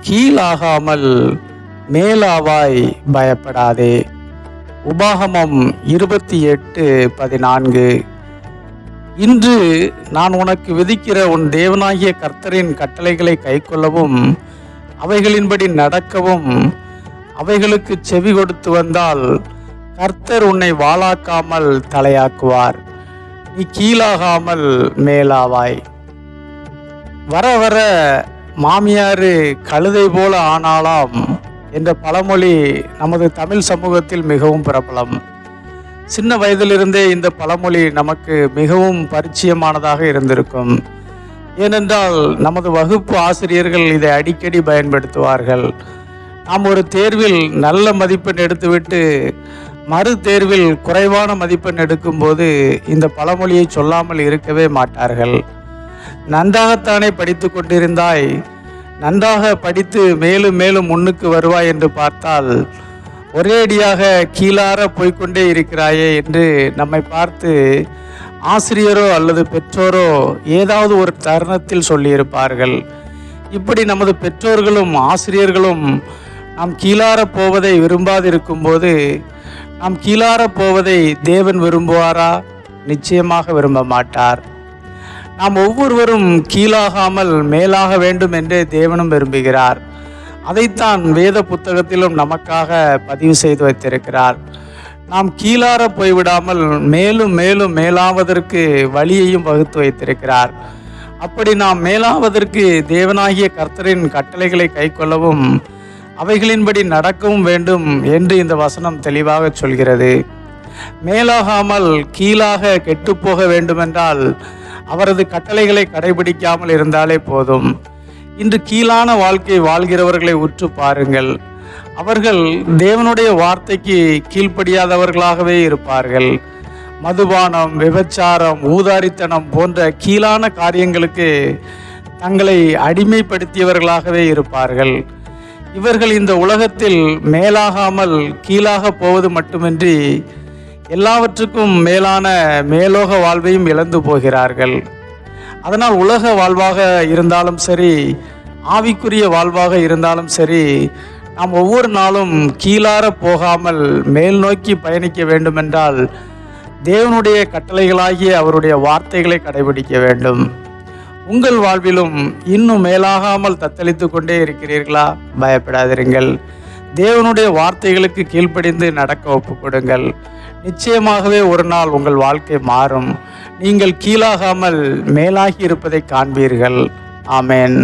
கீழாகாமல் மேலாவாய், பயப்படாதே. உபாகமம் 28:14. இன்று நான் உனக்கு விதிக்கிற உன் தேவனாகிய கர்த்தரின் கட்டளைகளை கைக்கொள்ளவும் அவைகளின்படி நடக்கவும் அவைகளுக்கு செவி கொடுத்து வந்தால் கர்த்தர் உன்னை வாளாக்காமல் தலையாக்குவார், நீ கீழாகாமல் மேலாவாய். வர வர மாமியாரு கழுதை போல ஆனாலாம் என்ற பழமொழி நமது தமிழ் சமூகத்தில் மிகவும் பிரபலம். சின்ன வயதிலிருந்தே இந்த பழமொழி நமக்கு மிகவும் பரிச்சயமானதாக இருந்திருக்கும். ஏனென்றால் நமது வகுப்பு ஆசிரியர்கள் இதை அடிக்கடி பயன்படுத்துவார்கள். நாம் ஒரு தேர்வில் நல்ல மதிப்பெண் எடுத்துவிட்டு மறு தேர்வில் குறைவான மதிப்பெண் எடுக்கும்போது இந்த பழமொழியை சொல்லாமல் இருக்கவே மாட்டார்கள். நன்றாகத்தானே படித்து கொண்டிருந்தாய், நன்றாக படித்து மேலும் மேலும் முன்னுக்கு வருவாய் என்று பார்த்தால் ஒரேடியாக கீழார போய்கொண்டே இருக்கிறாயே என்று நம்மை பார்த்து ஆசிரியரோ அல்லது பெற்றோரோ ஏதாவது ஒரு தருணத்தில் சொல்லியிருப்பார்கள். இப்படி நமது பெற்றோர்களும் ஆசிரியர்களும் நாம் கீழார போவதை விரும்பாதிருக்கும் போது நாம் கீழார போவதை தேவன் விரும்புவாரா? நிச்சயமாக விரும்ப மாட்டார். நாம் ஒவ்வொருவரும் கீழாகாமல் மேலாக வேண்டும் என்றே தேவனும் விரும்புகிறார். அதைத்தான் வேத புத்தகத்திலும் நமக்காக பதிவு செய்து வைத்திருக்கிறார். நாம் கீழார போய்விடாமல் மேலும் மேலும் மேலாவதற்கு வழியையும் வகுத்து வைத்திருக்கிறார். அப்படி நாம் மேலாவதற்கு தேவனாகிய கர்த்தரின் கட்டளைகளை கைக்கொள்ளவும் அவைகளின்படி நடக்கவும் வேண்டும் என்று இந்த வசனம் தெளிவாக சொல்கிறது. மேலாகாமல் கீழாக கெட்டுப்போக வேண்டுமென்றால் அவரது கட்டளைகளை கடைபிடிக்காமல் இருந்தாலே போதும். இன்று கீழான வாழ்க்கை வாழ்கிறவர்களை உற்று பாருங்கள். அவர்கள் தேவனுடைய வார்த்தைக்கு கீழ்ப்படியாதவர்களாகவே இருப்பார்கள். மதுபானம், விபச்சாரம், ஊதாரித்தனம் போன்ற கீழான காரியங்களுக்கு தங்களை அடிமைப்படுத்தியவர்களாகவே இருப்பார்கள். இவர்கள் இந்த உலகத்தில் மேலாகாமல் கீழாக போவது மட்டுமின்றி எல்லாவற்றுக்கும் மேலான மேலோக வாழ்வையும் இழந்து போகிறார்கள். அதனால் உலக வாழ்வாக இருந்தாலும் சரி, ஆவிக்குரிய வாழ்வாக இருந்தாலும் சரி, நாம் ஒவ்வொரு நாளும் கீழார போகாமல் மேல் நோக்கி பயணிக்க வேண்டுமென்றால் தேவனுடைய கட்டளைகளாகிய அவருடைய வார்த்தைகளை கடைபிடிக்க வேண்டும். உங்கள் வாழ்விலும் இன்னும் மேலாகாமல் தத்தளித்து கொண்டே இருக்கிறீர்களா? பயப்படாதிருங்கள். தேவனுடைய வார்த்தைகளுக்கு கீழ்ப்படிந்து நடக்க ஒப்புக்கொடுங்கள். நிச்சயமாகவே ஒரு நாள் உங்கள் வாழ்க்கை மாறும். நீங்கள் கீழாகாமல் மேலாகி இருப்பதை காண்பீர்கள். ஆமென்.